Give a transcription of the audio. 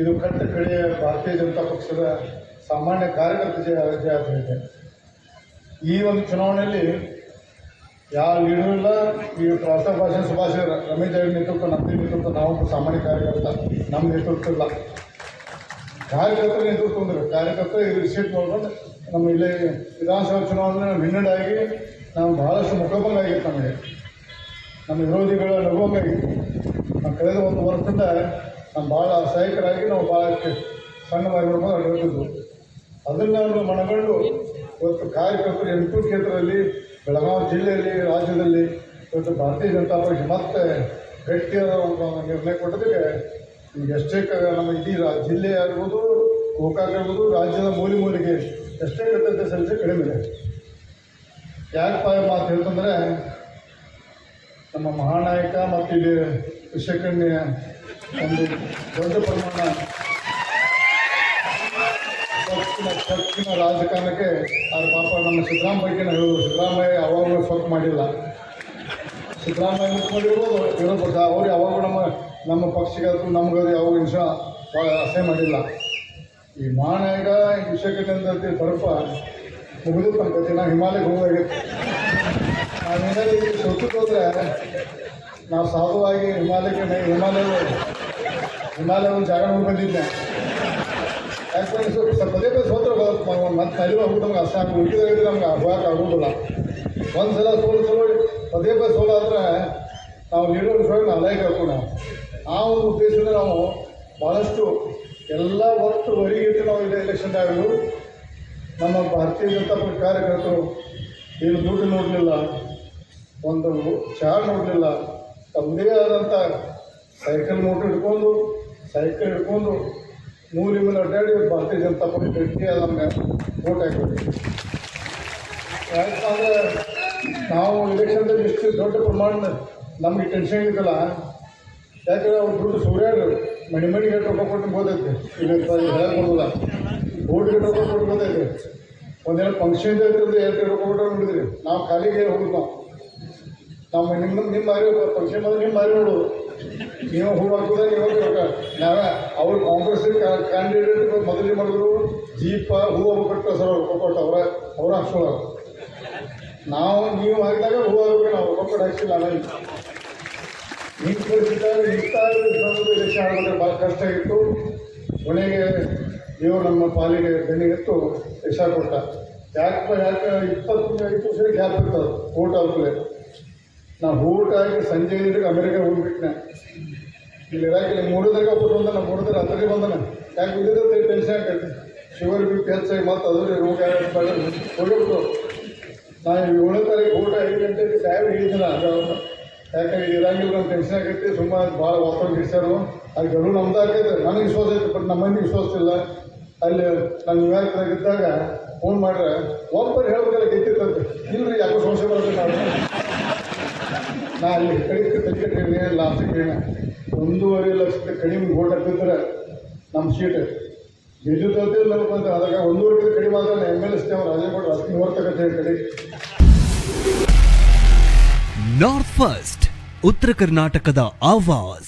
ಇದು ಕಟ್ಟ ಕಡೆ ಭಾರತೀಯ ಜನತಾ ಪಕ್ಷದ ಸಾಮಾನ್ಯ ಕಾರ್ಯಕರ್ತ ಜಯ ಆಗ್ತಿದೆ. ಈ ಒಂದು ಚುನಾವಣೆಯಲ್ಲಿ ಯಾವ ಲೀಡರ್ ಇಲ್ಲ. ಈ ಪ್ರವಾಸ ಭಾಷಣ ಸುಭಾಷ್ ರಮೇಶ್ ಅವರ ನೇತೃತ್ವ, ನಮ್ಮ ನೇತೃತ್ವ, ನಾವು ಸಾಮಾನ್ಯ ಕಾರ್ಯಕರ್ತ, ನಮ್ಮ ನೇತೃತ್ವ ಇಲ್ಲ, ಕಾರ್ಯಕರ್ತರ ನೇತೃತ್ವ ಅಂದ್ರೆ ಕಾರ್ಯಕರ್ತ ಇದು ರಿಸೀಟ್ ಮಾಡ್ಕೊಂಡು ನಮ್ಮ ಇಲ್ಲೇ ವಿಧಾನಸಭಾ ಚುನಾವಣೆ ವಿನ್ನಡಾಗಿ ನಾವು ಬಹಳಷ್ಟು ಮುಖಭಂಗ ಆಗಿತ್ತು. ನಮ್ಮ ವಿರೋಧಿಗಳ ನಗುವಂಗ ಆಗಿತ್ತು. ನಾವು ಕಳೆದ ಒಂದು ವರ್ಷದಿಂದ ನಾವು ಭಾಳ ಅಸಹಾಯಕರಾಗಿ ನಾವು ಭಾಳಷ್ಟು ಸಣ್ಣ ಮಾಡಿಕೊಂಡು ಅಡ್ಡಿದ್ದು. ಅದನ್ನು ಮನಗಂಡು ಇವತ್ತು ಕಾರ್ಯಕರ್ತರು 8 ಕ್ಷೇತ್ರದಲ್ಲಿ ಬೆಳಗಾವಿ ಜಿಲ್ಲೆಯಲ್ಲಿ, ರಾಜ್ಯದಲ್ಲಿ ಇವತ್ತು ಭಾರತೀಯ ಜನತಾ ಪಕ್ಷ ಮತ್ತೆ ಗಟ್ಟಿಯಾದ ಒಂದು ನಿರ್ಣಯ ಕೊಟ್ಟದಕ್ಕೆ ಎಷ್ಟೇ ನಮ್ಮ ಇಡೀ ಜಿಲ್ಲೆ ಆಗಿರ್ಬೋದು, ಗೋಕಾಕ್ ಆಗಿರ್ಬೋದು, ರಾಜ್ಯದ ಮೂಲೆಗೆ ಎಷ್ಟೇ ಕೃತಜ್ಞತೆ ಸಲ್ಲಿಸಿ ಕಡಿಮೆ ಇದೆ. ಯಾಕಪ್ಪ ಮಾತು ಹೇಳ್ತಂದರೆ, ನಮ್ಮ ಮಹಾನಾಯಕ ಮತ್ತು ಇಲ್ಲಿ ವಿಷಕನ್ಯ ಒಂದು ದೊಡ್ಡ ಪ್ರಮಾಣ ಸ್ವಚ್ಛಿನ ರಾಜಕಾರಣಕ್ಕೆ ಅವ್ರ ಪಾಪ ನಮ್ಮ ಸಿದ್ದರಾಮಯ್ಯ ಬಗ್ಗೆನ ಹೇಳೋದು. ಸಿದ್ದರಾಮಯ್ಯ ಅವಾಗಲೂ ಸ್ವಚ್ಛ ಮಾಡಿಲ್ಲ. ಸಿದ್ದರಾಮಯ್ಯ ಮುಖ್ಯಮಂತ್ರಿರ್ಬೋದು ಇರೋದು, ಅವ್ರು ಯಾವಾಗೂ ನಮ್ಮ ಪಕ್ಷಗಾದ್ರು ನಮಗದು ಯಾವ ವಿಷ ಭಾಳ ಅಸಹ್ಯ ಮಾಡಿಲ್ಲ. ಈ ಮಹಾನಾಯಕ ವಿಷಕನ್ನಿಂದ ತರಪ ಮುಗಿದು ಕತೆ ನಾವು ಹಿಮಾಲಯಕ್ಕೆ ಹೋಗಾಗಿತ್ತು. ನಾವೇನಾದ್ರು ಈಗ ಸೊತ್ತು ಹೋದರೆ ನಾವು ಸಾಧುವಾಗಿ ಹಿಮಾಲಯ ಒಂದು ಜಾಗ ನೋಡಿ ಬಂದಿದ್ದೆ. ಯಾಕಂದ್ರೆ ಪದೇ ಪದೇ ಸೋತ್ರ ಮತ್ತೆ ಅಲ್ಲಿ ಹೋಗ್ಬಿಟ್ಟು ನಮ್ಗೆ ಅಷ್ಟ ಉಳಿದಿದ್ರೆ ನಮ್ಗೆ ಹೋಗಕ್ಕೆ ಆಗೋದಿಲ್ಲ. ಒಂದು ಸಲ ಪದೇ ಪದೇ ಸೋಲಾದ್ರೆ ನಾವು ಲೀಡರ್ ವಿಷಯಕ್ಕೆ ಅಲೈಕೆ ಹಾಕೋಣ. ಆ ಒಂದು ಉದ್ದೇಶದಿಂದ ನಾವು ಭಾಳಷ್ಟು ಎಲ್ಲ ಒಟ್ಟು ವರಿಗಿಟ್ಟು ನಾವು ಇಲ್ಲಿ ಎಲೆಕ್ಷನ್ ಆಗಲು ನಮ್ಮ ಭಾರತೀಯ ಜನತಾ ಪಕ್ಷ ಕಾರ್ಯಕರ್ತರು ಏನು ದುಡ್ಡು ನೋಡಲಿಲ್ಲ, ಒಂದು ಚಹಾ ನೋಡಲಿಲ್ಲ, ತಮ್ಮದೇ ಆದಂಥ ಸೈಕಲ್ ಹಿಡ್ಕೊಂಡು ಮೂಲೆ ಮೇಲೆ ಅಡ್ಡಾಡಿ ಭಾರತೀಯ ಜನತಾ ಪಕ್ಷ ಗಟ್ಟಿಯಾದ ನಮಗೆ ವೋಟ್ ಹಾಕಿದ್ವಿ. ಯಾಕಂದರೆ ನಾವು ಎಲೆಕ್ಷನ್ದಲ್ಲಿ ಇಷ್ಟು ದೊಡ್ಡ ಪ್ರಮಾಣದ ನಮಗೆ ಟೆನ್ಷನ್ ಇದ್ದಲ್ಲ. ಯಾಕಂದರೆ ಅವ್ರು ದುಡ್ಡು ಸೂರ್ಯಾರು ಮಣಿಗೆ ರೊಕ್ಕ ಕೊಟ್ಟು ಬೋದೈತೆ. ಈಗ ಹೇಳೋದಿಲ್ಲ, ಓಟ್ಗೆ ರೊಕ್ಕ ಕೊಟ್ಟು ಬೋದೈತೆ. ಒಂದೇನು ಫಂಕ್ಷನ್ ಇರ್ತದೆ, 2 ರೊಕ್ಕ ಕೊಟ್ಟು ನೋಡಿದ್ರಿ. ನಾವು ಖಾಲಿಗೆ ಹೋಗುದು. ನಾವು ನಿಮ್ಮ ಮಾರಿ ಫಂಕ್ಷನ್ ಬಂದ್ರೆ ನಿಮ್ಮ ಮಾರಿ ನೋಡೋದು. ನೀವು ಹೂ ಹಾಕೋದ ನೀವು ರೊಕ್ಕ ನಾವೇ ಅವ್ರು ಕಾಂಗ್ರೆಸ್ ಕ್ಯಾಂಡಿಡೇಟ್ ಮೊದಲೇ ಮಾಡಿದ್ರು ಜೀಪ ಹೂವು ಕೊಟ್ಟು ಸರ್ ರೊಕ್ಕ ಕೊಟ್ಟು ಅವ್ರು ಹಾಕ್ಸೋರು. ನೀವು ಹಾಕಿದಾಗ ಹೂವು ಹಾಕೋಕೆ ನಾವು ರೊಕ್ಕ ಕೊಟ್ಟು ಹಾಕ್ಸಿಲ್ಲ. ಹಿಂಗೆ ಎಲೆಕ್ಷನ್ ಆಡಬೇಕಾದ್ರೆ ಭಾಳ ಕಷ್ಟ ಆಗಿತ್ತು. ಕೊನೆಗೆ ದೇವರು ನಮ್ಮ ಪಾಲಿಗೆ ಬೆನ್ನಿಗೆತ್ತು ಯಶ ಕೊಟ್ಟ. ಯಾಕೆ 25 ವರ್ಷ ಗ್ಯಾಪ್ ಇರ್ತದೆ ಓಟ್ ಹಾಕಲೇ. ನಾವು ಊಟ ಆಗಿ ಸಂಜೆ ಅಮೆರಿಕ ಹೋಗ್ಬಿಟ್ಟನೆ. ಇಲ್ಲಿ ಇರಾಕಿಲ್ಲ 3 ದಿನ ಬಂದ ನಾವು 3 ದಿನ ಅದರಲ್ಲಿ ಬಂದನ. ಯಾಕೆ ಇಲ್ಲಿದ್ದ ಟೆನ್ಷನ್ ಆಗ್ತೈತೆ. ಶುಗರ್ BP ಹೆಚ್ಚಾಗಿ ಮತ್ತು ಅದ್ರ ರೋಗ ಹೋಗಿಬಿಟ್ಟು. ನಾನು 7ನೇ ತಾರೀಕು ಊಟ 5 ಗಂಟೆಗೆ ಸಾಹೇಬ್ ಹೇಳಿದ್ದಿಲ್ಲ. ಯಾಕಂದ್ರೆ ಇರಂಗಿಲ್ಲ, ನಮ್ಮ ಟೆನ್ಷನ್ ಆಗೈತಿ. ಸುಮ್ಮನೆ ಭಾಳ ವಾತಾವರಣ ಬಿಡಿಸ್ಯಾರು. ಅಲ್ಲಿ ಗಡು ನಮ್ದು ಆಗೈತೆ. ನನಗೆ ವಿಶ್ವಾಸ ಐತೆ, ಬಟ್ ನಮ್ಮ ಮಂದಿಗೆ ವಿಶ್ವಾಸ ಇಲ್ಲ. ಅಲ್ಲಿ ನಾನು ನ್ಯೂಯಾರ್ಕ್ದಾಗ ಇದ್ದಾಗ ಫೋನ್ ಮಾಡ್ರೆ ಒಬ್ಬರು ಹೇಳ್ಬೇಕಲ್ಲ ಗೆದ್ದಿರ್ತಂತೆ. ಇಲ್ಲರಿ ಯಾಕೋ ಸಮಸ್ಯೆ ಬರುತ್ತೆ. ನಾ ಅಲ್ಲಿ ಕಡಿಮೆ ಲಾಸ್ಟಿಗೆ ಹೇಳ 1.5 ಲಕ್ಷಕ್ಕೆ ಕಡಿಮೆ ಓಟ್ ಹಾಕಿದ್ರೆ ನಮ್ಮ ಸೀಟ್ ಗೆದ್ದಿರ್ತಂತೆ ಅಂತ. ಅದಾಗ 1.5 ಕಡಿಮೆ ಆದ್ರೆ MLA ರಾಜೇಗೌಡ ಅಷ್ಟು ತಗತ್ತೆ ಕಡೆ. ನಾರ್ತ್ ಫಸ್ಟ್ ಉತ್ತರ ಕರ್ನಾಟಕದ ಆವಾಜ್.